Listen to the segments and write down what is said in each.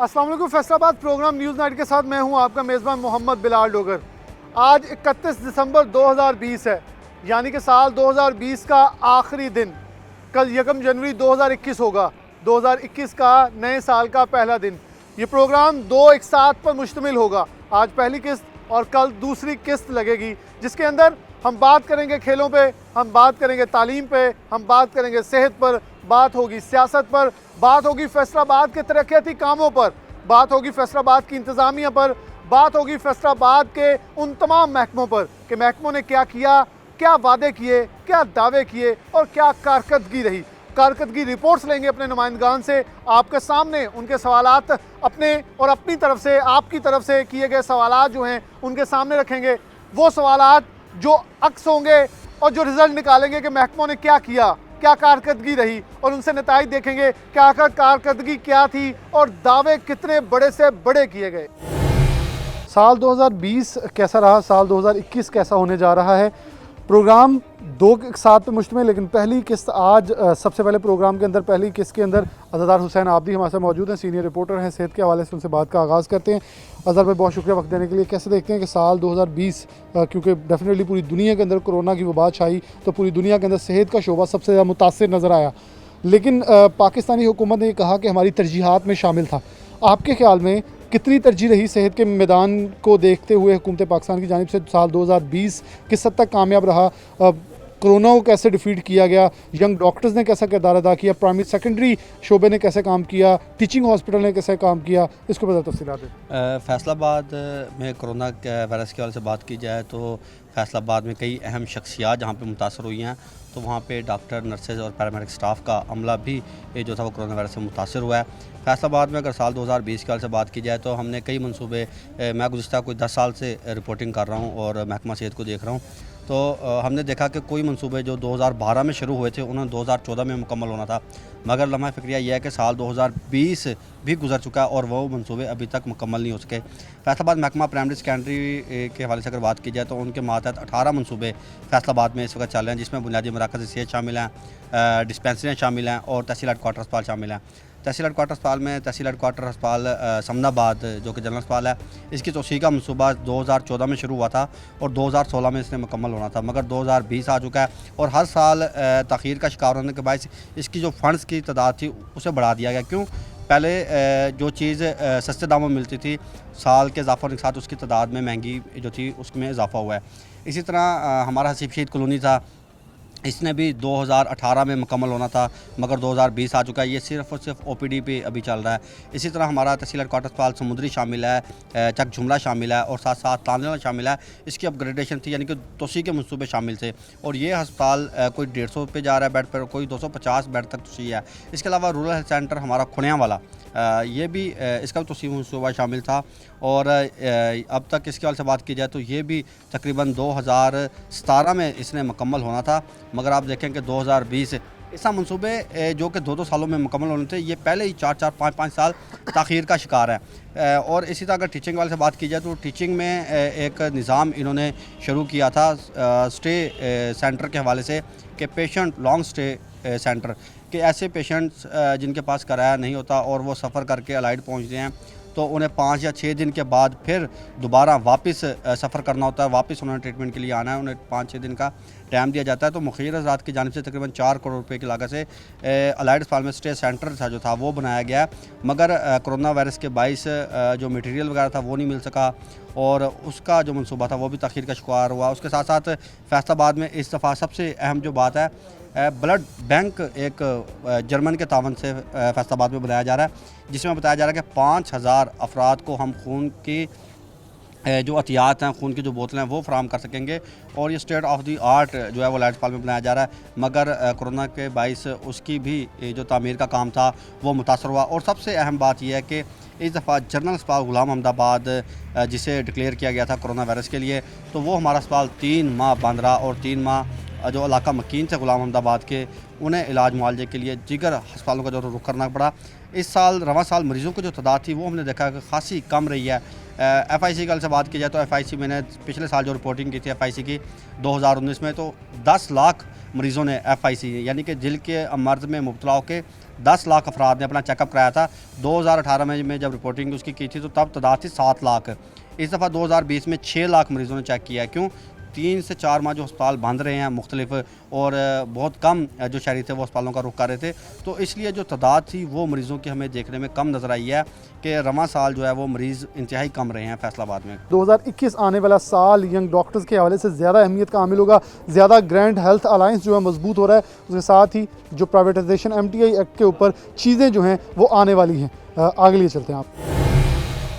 अस्सलाम वालेकुम। Faisalabad programme news night के साथ मैं हूं आपका मेज़बान मोहम्मद बिलाल डोगर। आज 31 दिसंबर 2020 है, यानी कि साल 2020 का आखिरी दिन। कल 1 जनवरी 2021 होगा, 2021 का नए साल का पहला दिन। ये प्रोग्राम दो एक साथ पर मुश्तमिल होगा। आज पहली किस्त और कल दूसरी किस्त लगेगी, जिसके अंदर हम बात करेंगे खेलों पे, हम बात करेंगे तालीम पे, हम बात करेंगे सेहत पर, बात होगी सियासत पर, बात होगी फैसलाबाद के तरक्याती कामों पर, बात होगी फैसलाबाद की इंतज़ामिया पर, बात होगी फैसलाबाद के उन तमाम महकमों पर कि महकमों ने क्या किया, क्या वादे किए, क्या दावे किए और क्या कारकर्दगी रही। कारकर्दगी रिपोर्ट्स लेंगे अपने नुमाइंदगान से, आपके सामने उनके सवालात अपने और अपनी तरफ से, आपकी तरफ से किए गए सवालात जो हैं उनके सामने रखेंगे। वो सवालात जो अक्स होंगे और जो रिज़ल्ट निकालेंगे कि महकमों ने क्या किया, क्या कारकर्दगी रही, और उनसे नताइज देखेंगे कि आखिर कारकर्दगी क्या थी और दावे कितने बड़े से बड़े किए गए। साल 2020 कैसा रहा, साल 2021 कैसा होने जा रहा है। प्रोग्राम दो के साथ पे मुश्तमिल, लेकिन पहली किस्त आज सबसे पहले प्रोग्राम के अंदर पहली किस्त के अंदर अज़हर हुसैन आबदी हमारे साथ मौजूद हैं, सीनियर रिपोर्टर हैं सेहत के हवाले से। उनसे बात का आगाज़ करते हैं। अज़हर भाई, बहुत शुक्रिया वक्त देने के लिए। कैसे देखते हैं कि साल 2020, क्योंकि डेफिनेटली पूरी दुनिया के अंदर कोरोना की वबा छाई तो पूरी दुनिया के अंदर सेहत का शोबा सबसे ज़्यादा मुतासिर नज़र आया, लेकिन पाकिस्तानी हुकूमत ने यह कहा कि हमारी तरजीहात में शामिल था। आपके ख्याल में कितनी तरजीह रही सेहत के मैदान को देखते हुए हुकूमत पाकिस्तान की जानिब से? साल 2020 किस हद तक कामयाब रहा? कोरोना को कैसे डिफीट किया गया? यंग डॉक्टर्स ने कैसा किरदार अदा किया? प्राइमरी सेकेंडरी शोबे ने कैसे काम किया? टीचिंग हॉस्पिटल ने कैसे काम किया? इसको बता तफसीलात दें। फैसलाबाद में कोरोना वायरस के हवाले से बात की जाए तो फैसलाबाद में कई अहम शख्सियात जहाँ पे मुतासर हुई हैं, तो वहाँ पे डॉक्टर, नर्सेज और पैरामेडिक स्टाफ का अमला भी जो था वो कोरोना वायरस से मुतासर हुआ है। फैसलाबाद में अगर साल 2020 के हवाले से बात की जाए तो हमने कई मनसूबे, मैं गुज़िश्ता कोई 10 साल से रिपोर्टिंग कर रहा हूँ और महकमा सेहत को देख रहा हूँ, तो हमने देखा कि कोई मंसूबे जो 2012 में शुरू हुए थे उन्होंने 2014 में मुकम्मल होना था, मगर लम्हा फ़िक्रिया यह है कि साल 2020 भी गुजर चुका है और वो मंसूबे अभी तक मुकम्मल नहीं हो सके। फैसलाबाद महकमा प्राइमरी सेकेंडरी के हवाले से अगर बात की जाए तो उनके मातहत 18 मंसूबे फैसलाबाद में इस वक्त चल रहे हैं, जिसमें बुनियादी मराकज़ सेहत शामिल हैं, डिस्पेंसरियाँ शामिल हैं और तहसील हेडक्वार्टर अस्पताल शामिल हैं। तहसील हेडक्वार्टर अस्पताल में तहसील हेडक्वार्टर अस्पताल समनाबाद जो कि जनरल अस्पताल है, इसकी तोसी का मनसूबा 2014 में शुरू हुआ था और 2016 में इसने मुकम्मल होना था, मगर 2020 आ चुका है और हर साल तख़ीर का शिकार होने के बायस इसकी जो फ़ंड्स की तादाद थी उसे बढ़ा दिया गया। क्यों? पहले जो चीज़ सस्ते दामों में मिलती थी, साल के इजाफे के साथ उसकी तादाद में महंगी जो थी उसमें इजाफा हुआ है। इसी तरह हमारा हसीब शहीद कॉलोनी था, इसने भी 2018 में मुकम्मल होना था, मगर 2020 आ चुका है। ये सिर्फ़ और सिर्फ ओपीडी पे अभी चल रहा है। इसी तरह हमारा तहसील हेडक्वार्टर अस्पताल समुद्री शामिल है, चक झुमला शामिल है और साथ साथ तानला शामिल है। इसकी अपग्रेडेशन थी, यानी कि तोसी के मनसूबे शामिल थे और ये अस्पताल कोई 150 पे जा रहा है बेड पर, कोई 250 बेड तक तोसी है। इसके अलावा रूरल हेल्थ सेंटर हमारा खुनिया वाला, ये भी इसका भी तोसी मनसूबा शामिल था और अब तक इसके हवाले से बात की जाए तो ये भी तकरीबन 2017 में इसने मुकम्मल होना था, मगर आप देखें कि 2020 ऐसा मंसूबे जो कि 2-2 सालों में मुकम्मल होने थे, ये पहले ही 4-4, 5-5 साल ताख़ीर का शिकार है। और इसी तरह अगर टीचिंग वाले से बात की जाए तो टीचिंग में एक निज़ाम इन्होंने शुरू किया था स्टे सेंटर के हवाले से कि पेशेंट लॉन्ग स्टे सेंटर कि ऐसे पेशेंट्स जिनके पास किराया नहीं होता और वो सफ़र करके अलाइड पहुँचते हैं तो उन्हें 5 या 6 दिन के बाद फिर दोबारा वापस सफ़र करना होता है, वापस उन्होंने ट्रीटमेंट के लिए आना है, उन्हें 5-6 दिन का टाइम दिया जाता है। तो मुखिर हज़रात की जानिब से तकरीबन 4 करोड़ रुपए की लागत से अलाइड अस्पताल में स्टे सेंटर था जो था वो बनाया गया, मगर कोरोना वायरस के बाइस जो मटेरियल वगैरह था वो नहीं मिल सका और उसका जो मनसूबा था वो भी तख़ीर का शिकार हुआ। उसके साथ साथ फैसलाबाद में इस दफ़ा सबसे अहम जो बात है, ब्लड बैंक एक जर्मन के तावन से फैसलाबाद में बनाया जा रहा है, जिसमें बताया जा रहा है कि 5000 अफराद को हम खून की जो अतियात हैं, खून की जो बोतलें हैं वो फराम कर सकेंगे और ये स्टेट ऑफ द आर्ट जो है वो लाइट अस्पताल में बनाया जा रहा है, मगर कोरोना के बाइस उसकी भी जो तामीर का काम था वो मुतासर हुआ। और सबसे अहम बात यह है कि इस दफ़ा जनरल अस्पताल गुलाम अहमदाबाद जिसे डिक्लेयर किया गया था कोरोना वायरस के लिए, तो वो हमारा अस्पताल 3 माह बंद रहा और 3 माह जो इलाका मकीन थे गुलाम अहमदाबाद के, उन्हें इलाज मुआवजे के लिए जिगर अस्पतालों का जो रुख करना पड़ा। इस साल रवां साल मरीज़ों की जो तादाद थी वो हमने देखा कि खासी कम रही है। FIC कल से बात की जाए तो FIC मैंने पिछले साल जो रिपोर्टिंग की थी FIC की 2019 में, तो 10 लाख मरीज़ों ने FIC यानी कि दिल के मर्ज़ में मुब्तला होकर 10 लाख अफराद ने अपना चेकअप कराया था। 2018 में जब रिपोर्टिंग उसकी की थी तो तब तादाद थी 7 लाख। इस दफ़ा 2020 में 6 लाख मरीज़ों ने चेक किया है। क्यों? 3 से 4 माह जो अस्पताल बंद रहे हैं मुख्तलिफ, और बहुत कम जो शहरी थे वो अस्पतालों का रुख कर रहे थे, तो इसलिए जो तादाद थी वो मरीज़ों की हमें देखने में कम नज़र आई है कि रवां साल जो है वो मरीज़ इंतहाई कम रहे हैं फैसलाबाद में। 2021 आने वाला साल यंग डॉक्टर्स के हवाले से ज़्यादा अहमियत का हामिल होगा। ज़्यादा ग्रैंड हेल्थ अलायंस जो है मजबूत हो रहा है, उसके साथ ही जो प्राइवेटाइजेशन MTI एक्ट के ऊपर चीज़ें जो हैं वो आने वाली हैं। आगे लिए चलते हैं आप।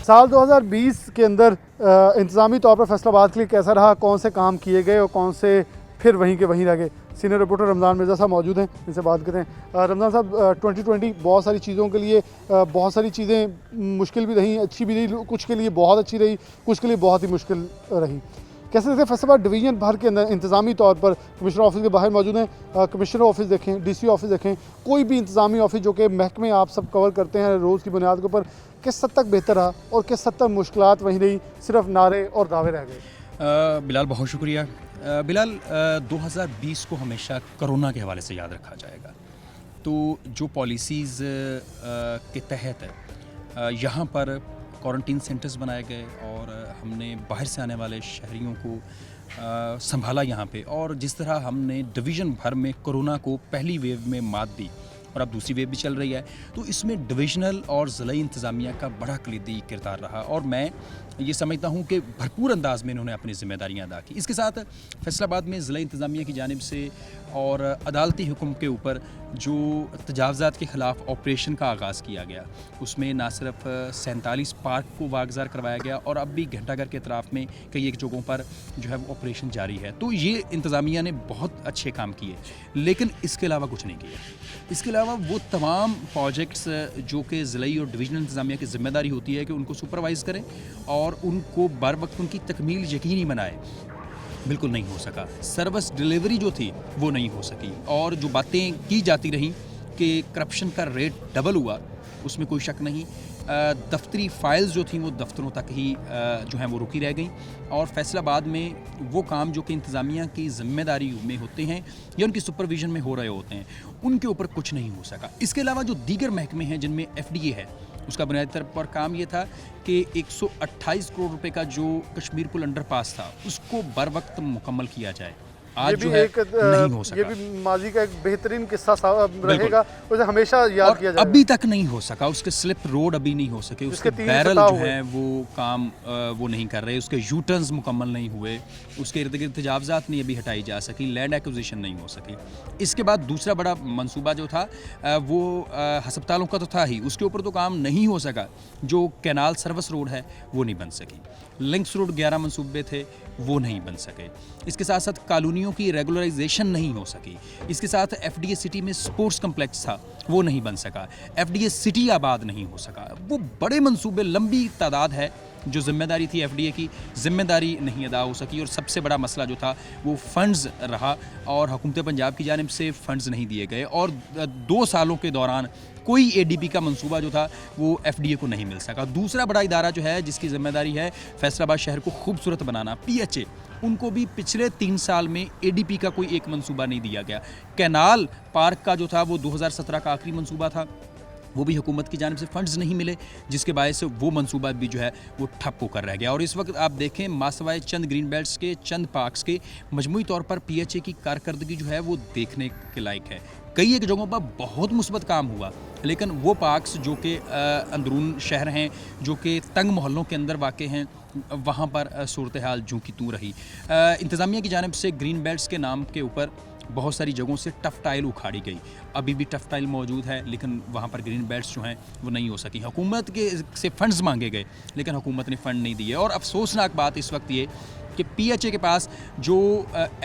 साल 2020 के अंदर इंतज़ामी तौर पर फैसलाबाद के लिए कैसा रहा, कौन से काम किए गए और कौन से फिर वहीं के वहीं रह गए? सीनियर रिपोर्टर रमज़ान मिर्ज़ा साहब मौजूद हैं, इनसे बात करते हैं। रमज़ान साहब, 2020 बहुत सारी चीज़ों के लिए बहुत सारी चीज़ें मुश्किल भी रहीं, अच्छी भी रही, कुछ के लिए बहुत अच्छी रही, कुछ के लिए बहुत ही मुश्किल रही। कैसे देखते हैं फैसलाबाद डिवीज़न भर के अंदर इंतज़ामी तौर पर? कमिश्नर ऑफिस के बाहर मौजूद हैं, कमिश्नर ऑफिस देखें, DC ऑफिस देखें, कोई भी इंतज़ामी ऑफिस जो कि महकमे आप सब कवर करते हैं रोज़ की बुनियाद के ऊपर, किस हद तक बेहतर रहा और किस हद तक मुश्किलात वहीं रही, सिर्फ नारे और दावे रह गए? बिलाल, बहुत शुक्रिया। बिलाल, 2020 को हमेशा कोरोना के हवाले से याद रखा जाएगा। तो जो पॉलिसीज़ के तहत यहाँ पर क्वारंटीन सेंटर्स बनाए गए और हमने बाहर से आने वाले शहरियों को संभाला यहाँ पे, और जिस तरह हमने डिवीज़न भर में कोरोना को पहली वेव में मात दी और अब दूसरी वेव भी चल रही है, तो इसमें डिविजनल और ज़िला इंतज़ामिया का बड़ा कलीदी किरदार रहा और मैं ये समझता हूँ कि भरपूर अंदाज में इन्होंने अपनी ज़िम्मेदारियाँ अदा की। इसके साथ फैसलाबाद में ज़िला इंतज़ामिया की जानिब से और अदालती हुक्म के ऊपर जो तजावज़ात के ख़िलाफ़ ऑपरेशन का आगाज़ किया गया, उसमें ना सिर्फ 47 पार्क को वागज़ार करवाया गया और अब भी घंटाघर के अतराफ़ में कई एक जगहों पर जो है वो ऑपरेशन जारी है। तो ये इंतज़ामिया ने बहुत अच्छे काम किए, लेकिन इसके अलावा कुछ नहीं किया। इसके अलावा वो तमाम प्रोजेक्ट्स जो कि ज़िलाई और डिवीज़नल इंतज़ामिया की ज़िम्मेदारी होती है कि उनको सुपरवाइज़ करें और उनको बर वक्त उनकी तकमील यकीनी बनाए, बिल्कुल नहीं हो सका। सर्विस डिलीवरी जो थी वो नहीं हो सकी और जो बातें की जाती रहीं कि करप्शन का रेट डबल हुआ, उसमें कोई शक नहीं। दफ्तरी फ़ाइल्स जो थी वो दफ्तरों तक ही जो हैं वो रुकी रह गई और फैसलाबाद में वो काम जो कि इंतज़ामिया की ज़िम्मेदारी में होते हैं या उनकी सुपरविज़न में हो रहे होते हैं, उनके ऊपर कुछ नहीं हो सका। इसके अलावा जो दीगर महकमे हैं जिनमें FDA है, उसका बुनियादी तौर पर काम ये था कि 128 करोड़ रुपए का जो कश्मीर पुल अंडरपास था उसको बर वक्त मुकम्मल किया जाए। आज जो है नहीं हो सका। ये भी माजी का एक बेहतरीन किस्सा रहेगा, उसे हमेशा याद किया जाएगा। अभी तक नहीं हो सका, उसके स्लिप रोड अभी नहीं हो सके, उसके बैरल जो हैं वो काम वो नहीं कर रहे, उसके यू टर्न्स मुकम्मल नहीं हुए, उसके इर्द गिर्द तजावज़ात नहीं अभी हटाई जा सकी, लैंड एक्विजिशन नहीं हो सकी। इसके बाद दूसरा बड़ा मंसूबा जो था वो हस्पतालों का तो था ही, उसके ऊपर तो काम नहीं हो सका। जो कैनाल सर्विस रोड है वो नहीं बन सकी, लिंक्स रोड 11 मंसूबे थे वो नहीं बन सके। इसके साथ साथ कॉलोनियों की रेगुलराइजेशन नहीं हो सकी। इसके साथ FDA सिटी में स्पोर्ट्स कम्प्लेक्स था वो नहीं बन सका, FDA सिटी आबाद नहीं हो सका। वो बड़े मंसूबे, लंबी तादाद है, जो जिम्मेदारी थी FDA की, जिम्मेदारी नहीं अदा हो सकी और सबसे बड़ा मसला जो था वो फ़ंड्स रहा और हुकूमत पंजाब की जानिब से फ़ंड्स नहीं दिए गए और 2 सालों के दौरान कोई ADP का मंसूबा जो था वो FDA को नहीं मिल सका। दूसरा बड़ा इदारा जो है जिसकी ज़िम्मेदारी है फैसलाबाद शहर को खूबसूरत बनाना, PHA, उनको भी पिछले 3 साल में ADP का कोई एक मंसूबा नहीं दिया गया। कैनाल पार्क का जो था वो 2017 का आखिरी मंसूबा था, वो भी हुकूमत की जानिब से फ़ंड्स नहीं मिले, जिसके बायस से वो मंसूबा भी जो है वो ठप होकर रह गया। और इस वक्त आप देखें मासवाए चंद ग्रीन बेल्ट्स के, चंद पार्क्स के, मजमूई तौर पर PHA की कारकर्दगी जो है वो देखने के लायक है। कई एक जगहों पर बहुत मुस्बत काम हुआ, लेकिन वो पार्क्स जो कि अंदरून शहर हैं, जो कि तंग मोहल्लों के अंदर वाक़ हैं, वहाँ पर सूरत हाल जूं की तूं रही। इंतज़ामिया की जानिब से ग्रीन बेल्ट्स के नाम के ऊपर बहुत सारी जगहों से टफ टाइल उखाड़ी गई, अभी भी टफ टाइल मौजूद है, लेकिन वहाँ पर ग्रीन बेल्ट्स जो हैं वो नहीं हो सकी। हुकूमत के से फ़ंड्स मांगे गए, लेकिन हुकूमत ने फ़ंड नहीं दिए। और अफसोसनाक बात इस वक्त ये कि PHA के पास जो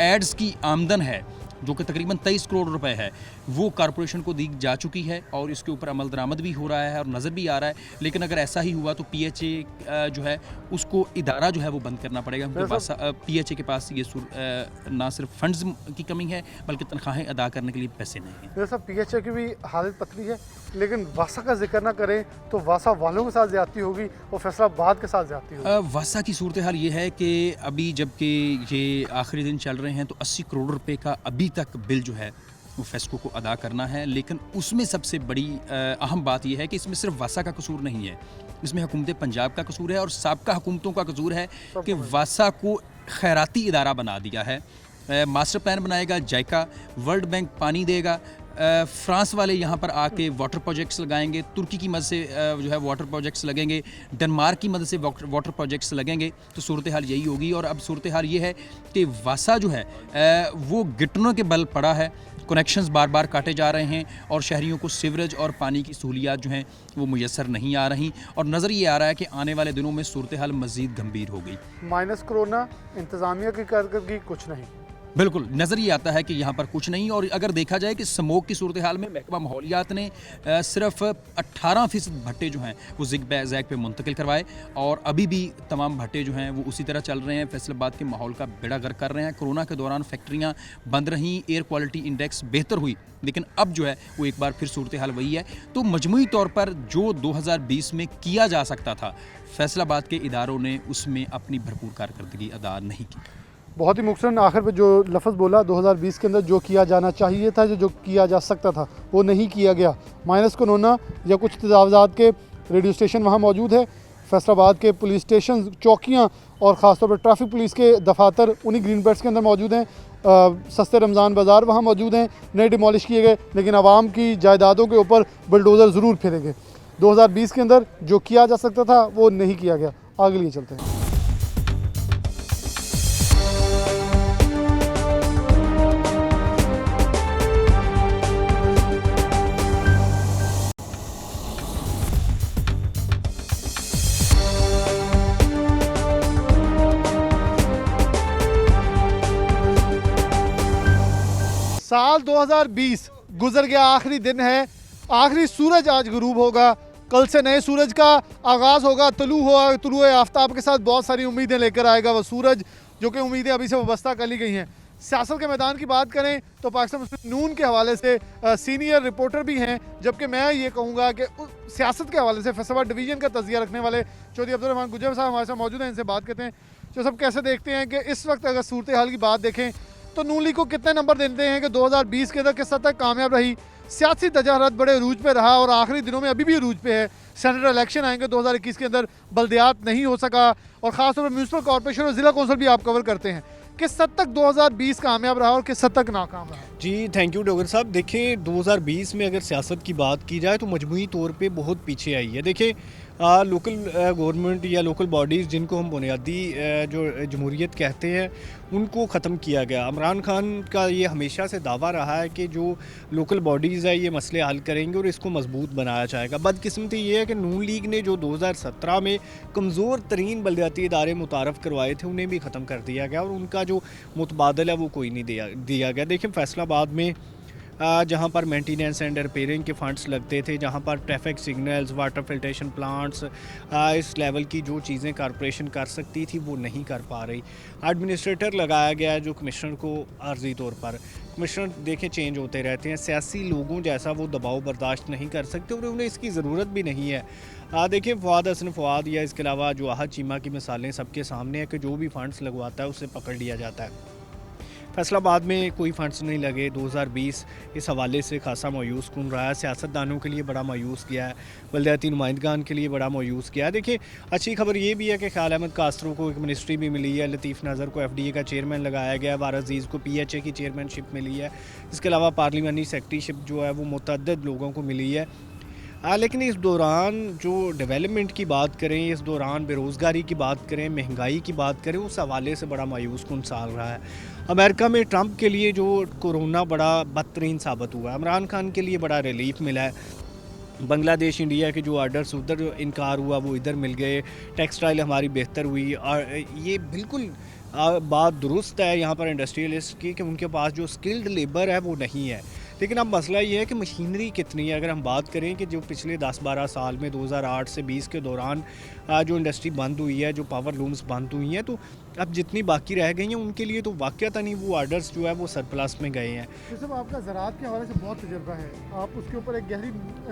एड्स की आमदन है जो कि तकरीबन 23 करोड़ रुपए है, वो कॉरपोरेशन को दी जा चुकी है और इसके ऊपर अमल दरामद भी हो रहा है और नज़र भी आ रहा है। लेकिन अगर ऐसा ही हुआ तो PHA जो है उसको इदारा जो है वो बंद करना पड़ेगा, क्योंकि PHA के पास ये ना सिर्फ फंड्स की कमी है बल्कि तनख्वाहें अदा करने के लिए पैसे नहीं हैं। जैसा PHA की भी हालत पतली है, लेकिन वासा का जिक्र ना करें तो वासा वालों के साथ ज़्यादती होगी और फैसलाबाद के साथ ज़्यादती होगी। वासा की सूरत हाल ये है कि अभी जबकि ये आखिरी दिन चल रहे हैं तो 80 करोड़ रुपए का अभी तक बिल जो है वो फेस्को को अदा करना है। लेकिन उसमें सबसे बड़ी अहम बात यह है कि इसमें सिर्फ वासा का कसूर नहीं है, इसमें हुकूमत पंजाब का कसूर है और साबका हुकूमतों का कसूर है कि वासा को खैराती इदारा बना दिया है। मास्टर प्लान बनाएगा जायका, वर्ल्ड बैंक पानी देगा, फ्रांस वाले यहाँ पर आके वाटर प्रोजेक्ट्स लगाएंगे, तुर्की की मदद से जो है वाटर प्रोजेक्ट्स लगेंगे, डेनमार्क की मदद से वाटर प्रोजेक्ट्स लगेंगे। तो सूरत हाल यही होगी। और अब सूरत हाल ये है कि वासा जो है वो घुटनों के बल पड़ा है, कनेक्शंस बार बार काटे जा रहे हैं और शहरियों को सीवरेज और पानी की सहूलियात जो हैं वो मुयसर नहीं आ रही और नज़र ये आ रहा है कि आने वाले दिनों में सूरत हाल मज़ीद गंभीर हो गई। माइनस कोरोना, इंतज़ामिया की कारकर्दगी कुछ नहीं। बिल्कुल नज़र ये आता है कि यहाँ पर कुछ नहीं। और अगर देखा जाए कि स्मोक की सूरत हाल में महकमा माहौलियात ने सिर्फ 18% भट्टे जो हैं वो ज़ैक पे मुंतकिल करवाए और अभी भी तमाम भट्टे जो हैं वो उसी तरह चल रहे हैं, फैसलाबाद के माहौल का बेड़ा गर्क कर रहे हैं। कोरोना के दौरान फैक्ट्रियाँ बंद रहीं, एयर क्वालिटी इंडेक्स बेहतर हुई, लेकिन अब जो है वो एक बार फिर सूरत हाल वही है। तो मजमूई तौर पर जो 2020 में किया जा सकता था, फैसलाबाद के इदारों ने उसमें अपनी भरपूर कारकर्दगी अदा नहीं की। बहुत ही मुख्तसर आखिर पे जो लफ्ज़ बोला, 2020 के अंदर जो किया जाना चाहिए था, जो किया जा सकता था, वो नहीं किया गया। माइनस कोरोना या कुछ तजावज़ात के रेडियो स्टेशन वहाँ मौजूद है, फैसलाबाद के पुलिस स्टेशन, चौकियाँ और ख़ासतौर पर ट्रैफिक पुलिस के दफातर उन्हीं ग्रीन बेल्ट्स के अंदर मौजूद हैं। सस्ते रमज़ान बाज़ार वहाँ मौजूद हैं, नए डिमोलिश किए गए, लेकिन आवाम की जायदादों के ऊपर बुलडोज़र ज़रूर फेरेंगे। 2020 के अंदर जो किया जा सकता था वो नहीं किया गया। आगे लिए चलते हैं। साल 2020 गुजर गया, आखिरी दिन है, आखिरी सूरज आज गुरूब होगा, कल से नए सूरज का आगाज़ होगा, तुलू आफ्ताब के साथ बहुत सारी उम्मीदें लेकर आएगा वह सूरज, जो कि उम्मीदें अभी से वाबस्ता कर ली गई हैं। सियासत के मैदान की बात करें तो पाकिस्तान मुस्लिम नून के हवाले से सीनियर रिपोर्टर भी हैं, जबकि मैं ये कहूँगा कि सियासत के हवाले से फैसलाबाद डिवीज़न का तजिया रखने वाले चौधरी अब्दुर्रहमान गुजर साहब हमारे साथ मौजूद हैं। इनसे बात करते हैं। जो सब कैसे देखते हैं कि इस वक्त अगर सूरत हाल की बात देखें तो नून लीग को कितने नंबर देते हैं कि 2020 के अंदर किस हद तक कामयाब रही? सियासी तजारत बड़े अरूज पे रहा और आखिरी दिनों में अभी भी अरूज पे है। सेनेटर इलेक्शन आएंगे 2021 के अंदर, बल्दियात नहीं हो सका और ख़ासतौर पर म्यूनसिपल कॉर्पोरेशन और ज़िला कौंसिल भी आप कवर करते हैं। किस हद तक 2020 कामयाब रहा और किस हद तक नाकाम रहा? जी थैंक यू डॉक्टर साहब। देखिए 2020 में अगर सियासत की बात की जाए तो मजमूई तौर पे बहुत पीछे आई है। देखिए लोकल गवर्नमेंट या लोकल बॉडीज़ जिनको हम बुनियादी जो जमहूरियत कहते हैं उनको ख़त्म किया गया। इमरान खान का ये हमेशा से दावा रहा है कि जो लोकल बॉडीज़ है ये मसले हल करेंगे और इसको मजबूत बनाया जाएगा। बदकिस्मती ये है कि नून लीग ने जो 2017 में कमज़ोर तरीन बल्दियाती इदारे मुतारफ़ करवाए थे उन्हें भी ख़त्म कर दिया गया और उनका जो मुतबादल है वो कोई नहीं दिया गया। देखिए फैसलाबाद में जहाँ पर मेंटेनेंस एंड रिपेयरिंग के फंड्स लगते थे, जहाँ पर traffic signals, water filtration plants, इस लेवल की जो चीज़ें कॉरपोरेशन कर सकती थी वो नहीं कर पा रही। एडमिनिस्ट्रेटर लगाया गया है जो कमिश्नर को आर्जी तौर पर, कमिश्नर देखें चेंज होते रहते हैं, सियासी लोगों जैसा वो दबाव बर्दाश्त नहीं कर सकते और उन्हें इसकी ज़रूरत भी नहीं है। देखिए फवाद हसन फवाद या इसके अलावा जो आहद चीमा की मिसालें सबके सामने है कि जो भी फंड्स लगवाता है उसे पकड़ लिया जाता है। फैसलाबाद में कोई फंड्स नहीं लगे। 2020 इस हवाले से खासा मायूस कुन रहा है, सियासतदानों के लिए बड़ा मायूस किया है, बल्दियाती नुमाइंदगान के लिए बड़ा मायूस किया है। देखिए अच्छी खबर ये भी है कि ख्याल अहमद कास्त्रो को एक मिनिस्ट्री भी मिली है, लतीफ़ नज़र को FDA का चेयरमैन लगाया गया है, वार अजीज़ को PHA की चेयरमैनशिप मिली है, इसके अलावा पार्लिमानी सेक्रेटरीशिप जो है वो मुतअद्दिद लोगों को मिली है। लेकिन इस दौरान जो डेवलपमेंट की बात करें, इस दौरान बेरोज़गारी की बात करें, महंगाई की बात करें, उस हवाले से बड़ा मायूस कुन साल रहा है। अमेरिका में ट्रंप के लिए जो कोरोना बड़ा बदतरीन साबित हुआ है, इमरान खान के लिए बड़ा रिलीफ मिला है। बांग्लादेश इंडिया के जो आर्डर्स उधर जो इनकार हुआ वो इधर मिल गए, टेक्सटाइल हमारी बेहतर हुई और ये बिल्कुल बात दुरुस्त है यहाँ पर इंडस्ट्रियलिस्ट की कि उनके पास जो स्किल्ड लेबर है वो नहीं है। लेकिन अब मसला ये है कि मशीनरी कितनी है। अगर हम बात करें कि जो पिछले 10-12 साल में 2008 से 20 के दौरान जो इंडस्ट्री बंद हुई है, जो पावर लूम्स बंद हुई हैं, तो अब जितनी बाकी रह गई हैं उनके लिए तो वाक़ई वो आर्डर्स जो है वो सरप्लस में गए हैं। जैसे आपका ज़राअत के हवाले से बहुत तजुर्बा है, आप उसके ऊपर एक गहरी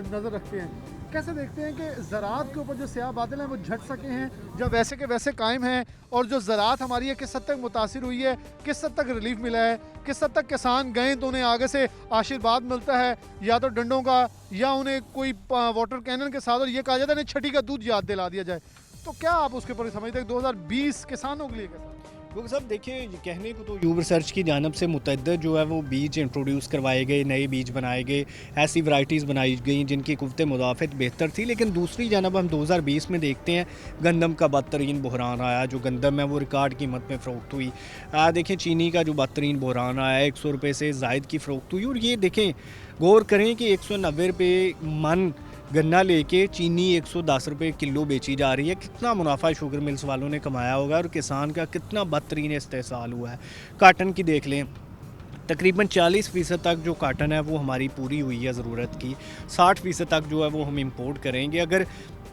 नज़र रखते हैं, कैसे देखते हैं कि ज़राअत के ऊपर जो स्याह बादल हैं वो झट सके हैं, जब वैसे के वैसे कायम हैं, और जो ज़राअत हमारी है किस हद तक मुतासिर हुई है, किस हद तक रिलीफ मिला है, किस हद तक किसान गए तो उन्हें आगे से आशीर्वाद मिलता है या तो डंडों का या उन्हें कोई वाटर कैनन के साथ, और ये कहा जाता है छठी का दूध याद दिला दिया जाए, तो क्या आप उसके ऊपर समझते हैं 2020 किसानों के लिए कैसा? लोग सब देखिए, ये कहने को तो यूब रिसर्च की जानब से मुतअद्दिद जो है वो बीज इंट्रोड्यूस करवाए गए, नए बीज बनाए गए, ऐसी वैराइटीज़ बनाई गई जिनकी कुव्वत मुदाफ़त बेहतर थी। लेकिन दूसरी जानब हम 2020 में देखते हैं गंदम का बदतरीन बहरान आया। जो गंदम है वो रिकॉर्ड कीमत में फ़रोख्त हुई। देखें चीनी का जो बदतरीन बहरान आया, 100 रुपये से ज़ायद की फ़रोख्त हुई। और ये देखें, गौर करें कि 190 रुपये मन गन्ना लेके चीनी 110 रुपये किलो बेची जा रही है। कितना मुनाफा शुगर मिल्स वालों ने कमाया होगा और किसान का कितना बदतरीन इस्तेसाल हुआ है। काटन की देख लें, तकरीबन 40% तक जो काटन है वो हमारी पूरी हुई है ज़रूरत की। 60% तक जो है वो हम इंपोर्ट करेंगे। अगर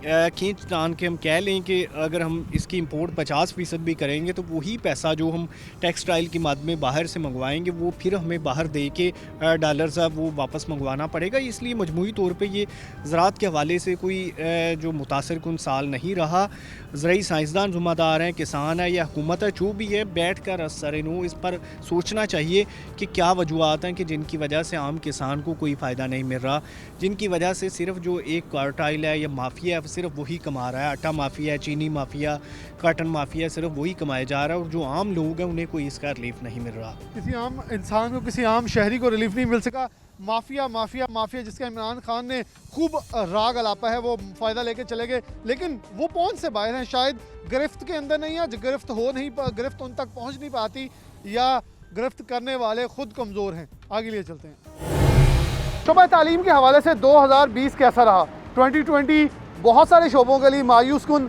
खींच तान के हम कह लें कि अगर हम इसकी इंपोर्ट 50% भी करेंगे तो वही पैसा जो हम टेक्सटाइल की मद में बाहर से मंगवाएंगे वो फिर हमें बाहर दे के डॉलर्स वो वापस मंगवाना पड़ेगा। इसलिए मजमूई तौर पे ये ज़राअत के हवाले से कोई जो मुतासर कुन साल नहीं रहा। ज़राई साइंसदान ज़िम्मेदार हैं, किसान है या हुकूमत है, जो भी है, बैठ कर असर-ए-नू इस पर सोचना चाहिए कि क्या वजूहत हैं कि जिनकी वजह से आम किसान को कोई फ़ायदा नहीं मिल रहा, जिनकी वजह से सिर्फ जो एक कार्टाइल है या माफिया है सिर्फ वही कमा रहा है। आटा माफिया, चीनी माफिया, काटन माफिया, सिर्फ वही कमाया जा रहा है और जो आम लोग हैं उन्हें कोई इसका रिलीफ नहीं मिल रहा। किसी आम इंसान को, किसी आम शहरी को रिलीफ नहीं मिल सका। माफिया माफिया माफिया जिसका इमरान खान ने खूब राग अलापा है, वो फ़ायदा लेके चले गए, लेकिन वो पहुंच से बाहर हैं। शायद गिरफ्त के अंदर नहीं है, गिरफ्त गिरफ्त उन तक पहुंच नहीं पाती या गिरफ्त करने वाले खुद कमज़ोर हैं। आगे लिए चलते हैं। शोबा तालीम के हवाले से 2020 कैसा रहा? 2020 बहुत सारे शोबों के लिए मायूस कुन,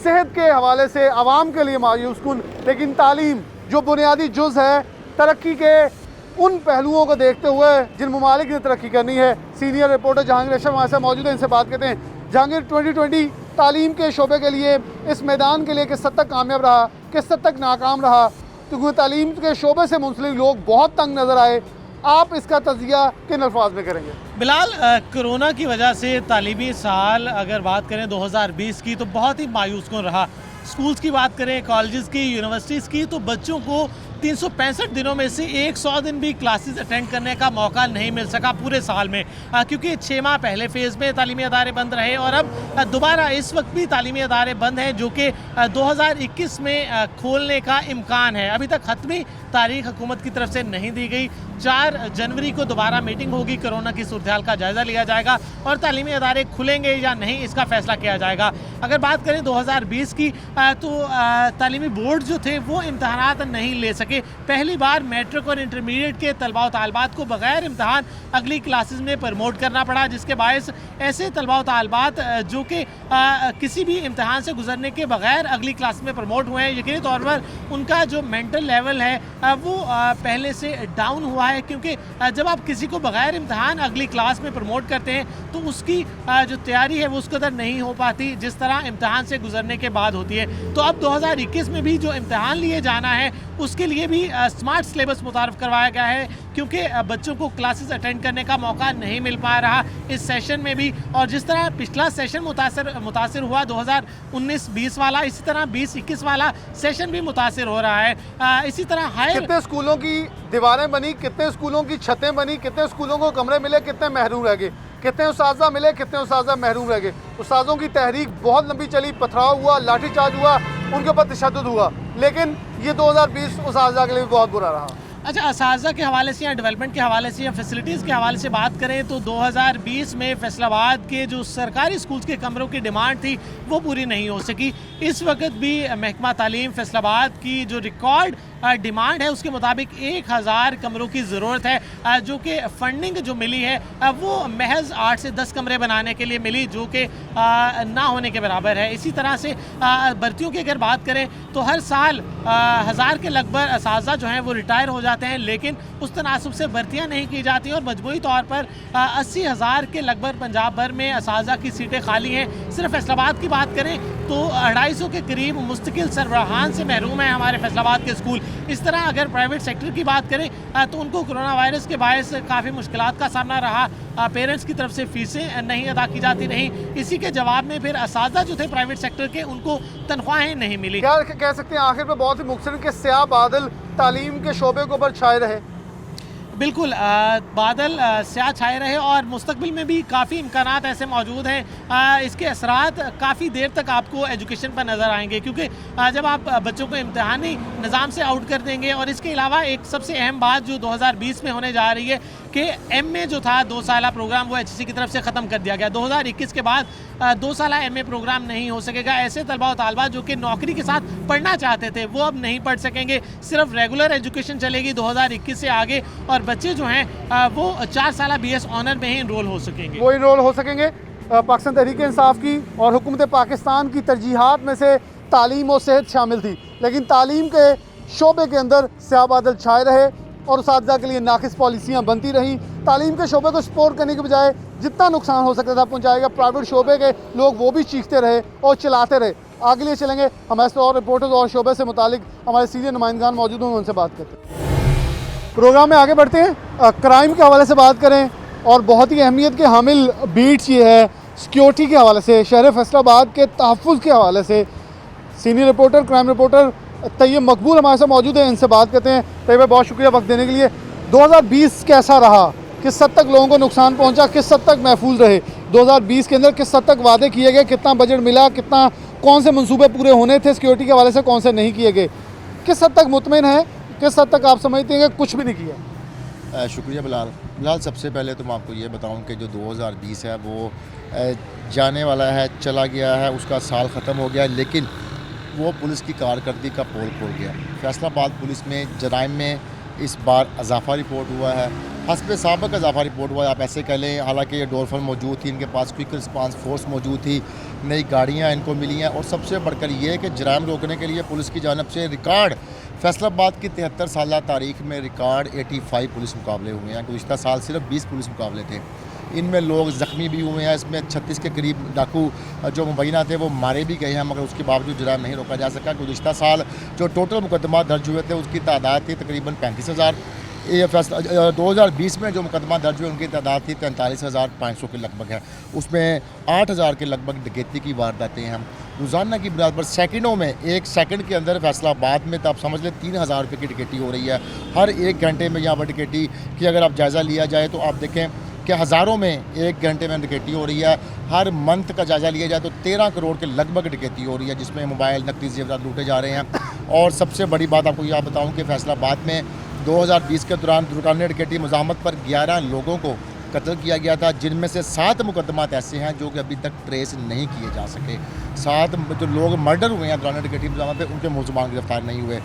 सेहत के हवाले से आवाम के लिए मायूस कुन, लेकिन तालीम जो बुनियादी जुज़ है तरक्की के, उन पहलुओं को देखते हुए जिन ममालिक ने तरक्की करनी है, सीनियर रिपोर्टर जहांगीर अशरफ हमारे साथ मौजूद है, इनसे बात करते हैं। जहांगीर, 2020 तालीम के शोबे के लिए, इस मैदान के लिए किस हद तक कामयाब रहा, किस हद तक नाकाम रहा? क्योंकि तालीम के शोबे से मुंसलिक लोग बहुत तंग नज़र आए। आप इसका तज़किया किन अल्फाज में करेंगे? बिलाल, कोरोना की वजह से तालीमी साल अगर बात करें 2020 की तो बहुत ही मायूस कुन रहा। स्कूल्स की बात करें, कॉलेजेस की, यूनिवर्सिटीज़ की, तो बच्चों को 365 दिनों में से 100 दिन भी क्लासेस अटेंड करने का मौका नहीं मिल सका पूरे साल में, क्योंकि 6 माह पहले फ़ेज़ में तालीमी अदारे बंद रहे और अब दोबारा इस वक्त भी तालीमी अदारे बंद हैं, जो कि 2021 में खोलने का इम्कान है। अभी तक ख़त्मी तारीख हुकूमत की तरफ से नहीं दी गई। 4 जनवरी को दोबारा मीटिंग होगी, कोरोना की सूरत-ए-हाल का जायज़ा लिया जाएगा और तालीमी अदारे खुलेंगे या नहीं इसका फ़ैसला किया जाएगा। अगर बात करें 2020 की तो तालीमी बोर्ड जो थे वो इम्तहानात नहीं ले सके। पहली बार मैट्रिक और इंटरमीडिएट के तलबा व तालिबात को बग़ैर इम्तहान अगली क्लासेस में प्रमोट करना पड़ा, जिसके बायस ऐसे तलबा व तालिबात जो कि किसी भी इम्तहान से गुजरने के बग़ैर अगली क्लास में प्रमोट हुए हैं, यकीनी तौर पर उनका जो मेंटल लेवल है वो पहले से डाउन हुआ है, क्योंकि जब आप किसी को बग़ैर इम्तहान अगली क्लास में प्रमोट करते हैं तो उसकी जो तैयारी है वो उस कदर नहीं हो पाती जिस तरह इम्तहान से गुजरने के बाद होती है। तो अब 2021 में भी जो इम्तहान लिए जाना है उसके लिए भी स्मार्ट सिलेबस मुतारफ़ करवाया गया है, क्योंकि बच्चों को क्लासेस अटेंड करने का मौका नहीं मिल पा रहा इस सेशन में भी। और जिस तरह पिछला सेशन मुतासिर हुआ 2019-20 वाला, इसी तरह 20-21 वाला सेशन भी मुतासिर हो रहा है। इसी तरह कितने स्कूलों की दीवारें बनी, कितने स्कूलों की छतें बनी, कितने स्कूलों को कमरे मिले, कितने महरूम रह गए, कितने उस्ताज़ा मिले, कितने उस्ताज़ा महरूम रह गए। उस्ताज़ों की तहरीक बहुत लंबी चली, पथराव हुआ, लाठीचार्ज हुआ, उनके ऊपर तशद्दुद हुआ, लेकिन ये 2020 उस्ताज़ा के लिए बहुत बुरा रहा। अच्छा, असातिज़ा के हवाले से या डेवलपमेंट के हवाले से या फैसिलिटीज़ के हवाले से बात करें तो 2020 में फैसलाबाद के जो सरकारी स्कूल्स के कमरों की डिमांड थी वो पूरी नहीं हो सकी। इस वक्त भी महकमा तालीम फैसलाबाद की जो रिकॉर्ड डिमांड है उसके मुताबिक 1000 कमरों की ज़रूरत है, जो कि फंडिंग जो मिली है वो महज 8 से 10 कमरे बनाने के लिए मिली, जो कि ना होने के बराबर है। इसी तरह से भर्तियों की अगर बात करें तो हर साल 1000 के लगभग असातिज़ा जो हैं वो रिटायर हो जाते हैं, लेकिन उस तनासब से भर्तियाँ नहीं की जाती और मजमूई तौर पर 80,000 के लगभग पंजाब भर में असातिज़ा की सीटें खाली हैं। सिर्फ फैसलाबाद की बात करें तो 250 के करीब मुस्तकिल सरबराहान से महरूम है हमारे फैसलाबाद के स्कूल। इस तरह अगर प्राइवेट सेक्टर की बात करें तो उनको कोरोना वायरस के बायस काफ़ी मुश्किलात का सामना रहा। पेरेंट्स की तरफ से फीसें नहीं अदा की जाती रहीं। इसी के जवाब में फिर असातिज़ा जो थे प्राइवेट सेक्टर के, उनको तनख्वाहें नहीं मिली। क्या कह सकते हैं आखिर में बहुत ही मुख्तसर के स्याह बादल तालीम के शोबे के ऊपर छाए रहे? बिल्कुल बादल स्याह छाए रहे और मुस्तकबिल में भी काफ़ी इम्कानात ऐसे मौजूद हैं। इसके असरात काफ़ी देर तक आपको एजुकेशन पर नज़र आएंगे, क्योंकि जब आप बच्चों को इम्तहानी निज़ाम से आउट कर देंगे। और इसके अलावा एक सबसे अहम बात जो 2020 में होने जा रही है कि MA जो था 2 साला प्रोग्राम वो HEC की तरफ से ख़त्म कर दिया गया। 2021 के बाद 2 साला MA प्रोग्राम नहीं हो सकेगा। ऐसे तलबा व तालबा जो कि नौकरी के साथ पढ़ना चाहते थे वो अब नहीं पढ़ सकेंगे। सिर्फ रेगुलर एजुकेशन चलेगी 2021 से आगे, और बच्चे जो हैं वो 4 साला BS ऑनर में ही इनरोल हो सकेंगे। वो इनरोल हो सकेंगे। पाकिस्तान तहरीक इंसाफ की और हुकूमत पाकिस्तान की तरजीहात में से तालीम और सेहत शामिल थी, लेकिन तालीम के शोबे के अंदर स्याह बादल छाए रहे और असातिज़ा के लिए नाकिस पॉलिसियाँ बनती रहीं। तालीम के शोबे को सपोर्ट करने के बजाय जितना नुकसान हो सकता था पहुँचाएगा, प्राइवेट शोबे के लोग वो भी चीखते रहे और चलाते रहे। आगे लिए चलेंगे, हमारे और रिपोर्टर्स और शोबे से मुतालिक हमारे सीनियर नुमाइंदगान मौजूद होंगे, उनसे बात करते हैं। प्रोग्राम में आगे बढ़ते हैं। क्राइम के हवाले से बात करें और बहुत ही अहमियत के हामिल बीट्स ये है सिक्योरिटी के हवाले से, शहर फैसलाबाद के तहफ़्फ़ुज़ के हवाले से। Senior reporter, crime reporter Tayyab Maqbool हमारे साथ मौजूद हैं, इनसे बात करते हैं। तैयब भाई, बहुत शुक्रिया वक्त देने के लिए। 2020 कैसा रहा? किस हद तक लोगों को नुकसान पहुंचा, किस हद तक महफूज रहे? 2020 के अंदर किस हद तक वादे किए गए, कितना बजट मिला, कितना, कौन से मंसूबे पूरे होने थे सिक्योरिटी के हवाले से, कौन से नहीं किए गए? किस हद तक मुतमिन है, किस हद तक आप समझते हैं कि कुछ भी नहीं किया? शुक्रिया बिलाल। सबसे पहले तो मैं आपको ये बताऊं कि जो 2020 है वो जाने वाला है, चला गया है, उसका साल ख़त्म हो गया, लेकिन वो पुलिस की कारकर्दगी का पोल खोल गया। फैसलाबाद पुलिस में जराइम में इस बार इजाफा रिपोर्ट हुआ है, हस्ब साबिक़ इजाफा रिपोर्ट हुआ है, आप ऐसे कह लें। हालांकि ये डोरफल मौजूद थी, इनके पास क्विक रिस्पांस फोर्स मौजूद थी, नई गाड़ियाँ इनको मिली हैं, और सबसे बढ़कर ये है कि जराइम रोकने के लिए पुलिस की जानब से रिकॉर्ड, फैसलाबाद की 73 साल तारीख में रिकॉर्ड 85 पुलिस मुकाबले हुए हैं। गुज़िश्ता साल सिर्फ 20 पुलिस मुकाबले थे, इनमें लोग ज़ख्मी भी हुए हैं। इसमें 36 के करीब डाकू जो मुबैना थे वो मारे भी गए हैं, मगर उसके बावजूद जुर्म नहीं रोका जा सका। गुज़िश्ता साल जो टोटल मुकदमा दर्ज हुए थे उसकी तादाद थी तकरीबन 35,000। ये फैसला 2020 में जो मुकदमा दर्ज हुए उनकी तादाद थी 43,500 के लगभग है। उसमें 8,000 के लगभग डकैती की वारदातें हैं। रोज़ाना की बुनियाद पर सेकंडों में, 1 सेकंड के अंदर फैसलाबाद में तो आप समझ लें 3,000 रुपये की डकैती हो रही है। हर 1 घंटे में यहाँ पर डकैती की अगर आप जायज़ा लिया जाए तो आप देखें कि हज़ारों में 1 घंटे में डकैती हो रही है। हर मंथ का जायज़ा लिया जाए तो 13 करोड़ के लगभग डकैती हो रही है, जिसमें मोबाइल, नकदी, जेवरात लूटे जा रहे हैं। और सबसे बड़ी बात आपको यह बताऊं कि फैसलाबाद में 2020 के दौरान दुकान डकैती मज़ामत पर 11 लोगों को कत्ल किया गया था, जिनमें से 7 मुकदमात ऐसे हैं जो कि अभी तक ट्रेस नहीं किए जा सके। 7 जो लोग मर्डर हुए हैं दुकान डकैती मज़ामत पर, उनके मुलज़मान गिरफ्तार नहीं हुए।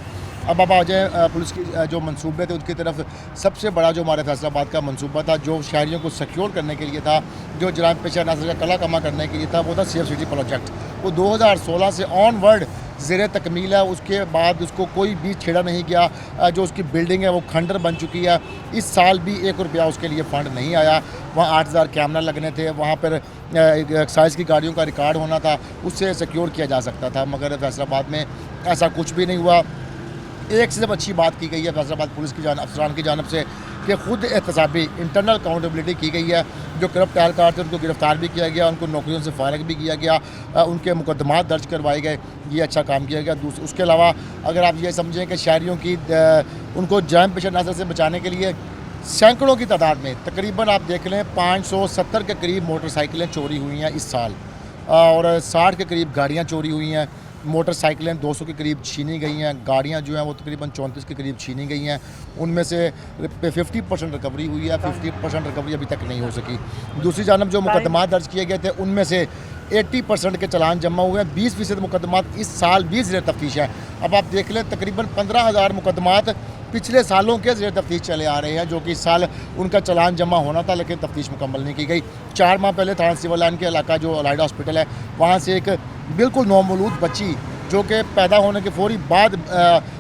अब आप आ जाए पुलिस की जो मंसूबे थे उनकी तरफ। सबसे बड़ा जो हमारे फैसलाबाद का मंसूबा था, जो शहरियों को सिक्योर करने के लिए था, जो जराइम पेशा नाज़र का कला कमा करने के लिए था, वो था सेफ सिटी प्रोजेक्ट। वो 2016 से ऑनवर्ड ज़ेर तकमील है। उसके बाद उसको कोई भी छेड़ा नहीं गया। जो उसकी बिल्डिंग है वो खंडर बन चुकी है। इस साल भी 1 रुपया उसके लिए फ़ंड नहीं आया। वहाँ 8,000 कैमरा लगने थे, वहाँ पर एक्साइज की गाड़ियों का रिकॉर्ड होना था, उससे सिक्योर किया जा सकता था, मगर फैसलाबाद में ऐसा कुछ भी नहीं हुआ। एक से जब अच्छी बात की गई है फैसलाबाद पुलिस की अफसरान की जानब से कि ख़ुद एहतसाबी इंटरनल अकाउंटेबिलिटी की गई है। जो करप्ट एहलकार थे उनको गिरफ़्तार भी किया गया, उनको नौकरियों से फारग भी किया गया, उनके मुकदमात दर्ज करवाए गए। ये अच्छा काम किया गया। उसके अलावा अगर आप ये समझें कि शहरियों की उनको जराइम पेशा नज़र से बचाने के लिए सैकड़ों की तादाद में तकरीबन आप देख लें 570 के करीब मोटरसाइकिलें चोरी हुई हैं इस साल, और 60 के करीब गाड़ियाँ चोरी हुई हैं। मोटरसाइकिलें 200 के करीब छीनी गई हैं। गाड़ियाँ जो हैं वो तकरीबन 34 के करीब छीनी गई हैं। उनमें से 50% रिकवरी हुई है, 50% रिकवरी अभी तक नहीं हो सकी। दूसरी जानब जो मुकदमात दर्ज किए गए थे उनमें से 80% के चलान जमा हुए हैं। 20% मुकदमात इस साल भी ज़ेर तफ्तीश है। अब आप देख लें तकरीबन 15,000 मुकदमात पिछले सालों के ज़ेर तफ्तीश चले आ रहे हैं, जो कि इस साल उनका चलान जमा होना था, लेकिन तफ्तीश मुकम्मल नहीं की गई। 4 माह पहले थाना सिविल लाइन के इलाका जो अलाइडा हॉस्पिटल है, वहाँ से एक बिल्कुल नौमौलूद बच्ची जो कि पैदा होने के फौरी बाद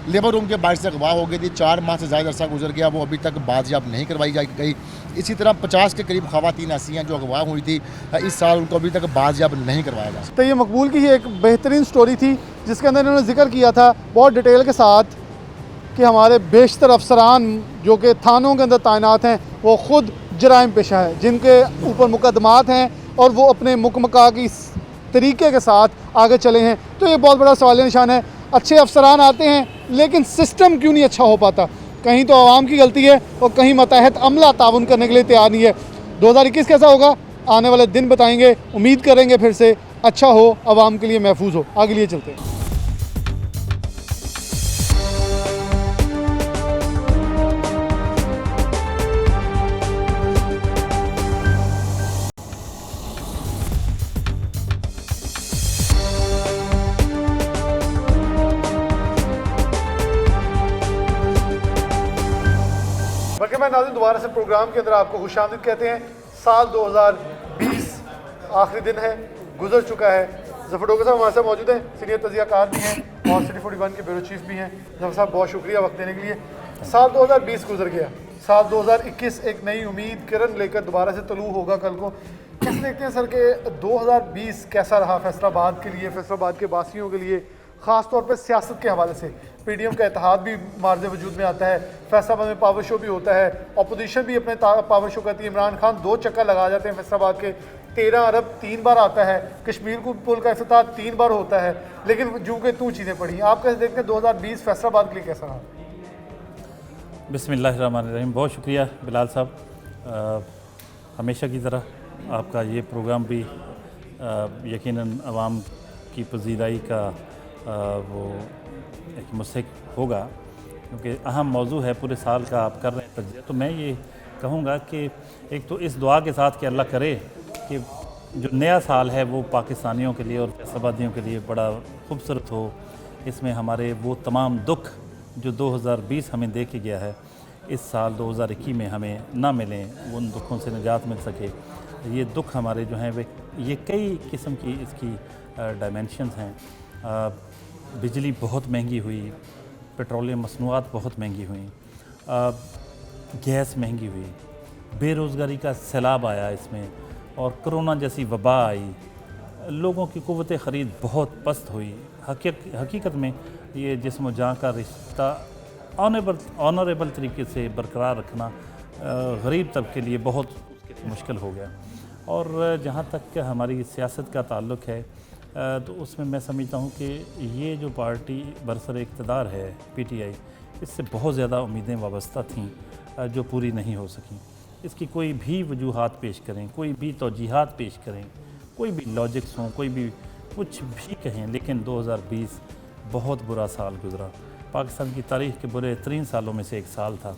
लेबर रूम के बाहर से अगवा हो गई थी। 4 माह से ज़्यादा अरसा गुजर गया, वो अभी तक बाजियाब नहीं करवाई गई। इसी तरह 50 के करीब ख़वातीन ऐसी हैं जो अगवा हुई थी इस साल, उनको अभी तक बाजियाब नहीं करवाया जा। तो ये मकबूल की ही एक बेहतरीन स्टोरी थी जिसके अंदर इन्होंने जिक्र किया था बहुत डिटेल के साथ कि हमारे बेशतर अफसरान जो कि थानों के अंदर तैनात हैं वो ख़ुद जराइम पेशा है, जिनके ऊपर मुकदमात हैं और वो अपने मुकमका की तरीके के साथ आगे चले हैं। तो ये बहुत बड़ा सवाल निशान है। अच्छे अफसरान आते हैं लेकिन सिस्टम क्यों नहीं अच्छा हो पाता? कहीं तो आवाम की गलती है और कहीं मतहत अमला ताउन करने के लिए तैयार नहीं है। 2021 कैसा होगा आने वाले दिन बताएंगे। उम्मीद करेंगे फिर से अच्छा हो, आवाम के लिए महफूज हो। आगे लिए चलते हैं। बल्कि मैं नाज़रीन दोबारा से प्रोग्राम के अंदर आपको खुशामदीद कहते हैं। साल 2020 आखिरी दिन है, गुजर चुका है। जफ़र डोगर साहब हमारे साथ मौजूद हैं, सीनियर तजियाकार भी हैं और सिटी 41 के ब्यूरो चीफ भी हैं। जफ़र साहब बहुत शुक्रिया वक्त देने के लिए। साल 2020 गुजर गया, साल 2021 एक नई उम्मीद किरण लेकर दोबारा से तलू होगा कल को। कैसे देखते हैं सर कि 2020 कैसा रहा फैसलाबाद के लिए, फैसलाबाद के वासियों के लिए, ख़ास तौर पर सियासत के हवाले से? पीडीएम का इत्तेहाद भी मार्ज वजूद में आता है, फैसलाबाद में पावर शो भी होता है, अपोजिशन भी अपने पावर शो करती है। इमरान खान 2 चक्कर लगा जाते हैं फैसलाबाद के। 13 अरब 3 बार आता है, कश्मीर को पुल का इफ्तिताह 3 बार होता है, लेकिन जूँ के तू चीज़ें पड़ी। आप कैसे देखते हैं 2020 फैसलाबाद के लिए कैसा रहा? बिस्मिल्लाहिर्रहमानिर्रहीम। बहुत शुक्रिया बिलाल साहब। हमेशा की तरह आपका ये प्रोग्राम भी यकीनन आवाम की पजीराई का वो एक मुस्तहिक होगा, क्योंकि अहम मौजू है पूरे साल का आप कर रहे हैं तज्जिया। तो मैं ये कहूँगा कि एक तो इस दुआ के साथ कि अल्लाह करे कि जो नया साल है वो पाकिस्तानियों के लिए और फैसलाबादियों के लिए बड़ा खूबसूरत हो। इसमें हमारे वो तमाम दुख जो 2020 हमें दे के गया है, इस साल 2021 में हमें ना मिलें, उन दुखों से निजात मिल सके। ये दुख हमारे जो हैं वे ये कई किस्म की इसकी डायमेंशंस हैं। बिजली बहुत महंगी हुई, पेट्रोलियम मसनूआत बहुत महंगी हुई, गैस महंगी हुई, बेरोज़गारी का सैलाब आया इसमें, और कोरोना जैसी वबा आई। लोगों की क़ुव्वत ख़रीद बहुत पस्त हुई। हकीकत में ये जिस्म जान का रिश्ता ऑनरेबल तरीके से बरकरार रखना गरीब तबके के लिए बहुत मुश्किल हो गया। और जहाँ तक हमारी सियासत का ताल्लुक़ है तो उसमें मैं समझता हूँ कि ये जो पार्टी बरसर इक़्तिदार है PTI, इससे बहुत ज़्यादा उम्मीदें वाबस्ता थीं जो पूरी नहीं हो सकें। इसकी कोई भी वजूहात पेश करें, कोई भी तौजीहात पेश करें, कोई भी लॉजिक्स हों, कोई भी कुछ भी कहें, लेकिन 2020 बहुत बुरा साल गुज़रा। पाकिस्तान की तारीख़ के बुरे तरीन सालों में से एक साल था,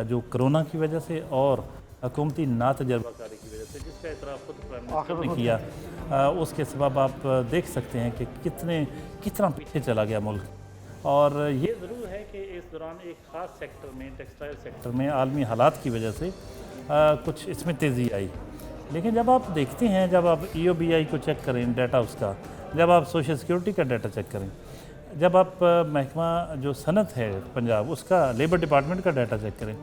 जो कोरोना की वजह से और हुकूमती नातजर्बाकारी की वजह से, जिसका एतराफ़ खुद प्राइम मिनिस्टर ने किया, उसके सबब आप देख सकते हैं कि कितना पीछे चला गया मुल्क। और ये ज़रूर है कि इस दौरान एक ख़ास सेक्टर में, टेक्सटाइल सेक्टर में आलमी हालात की वजह से कुछ इसमें तेज़ी आई। लेकिन जब आप देखते हैं, जब आप EOBI को चेक करें डाटा उसका, जब आप सोशल सिक्योरिटी का डाटा चेक करें, जब आप महकमा जो सनत है पंजाब उसका लेबर डिपार्टमेंट का डाटा चेक करें,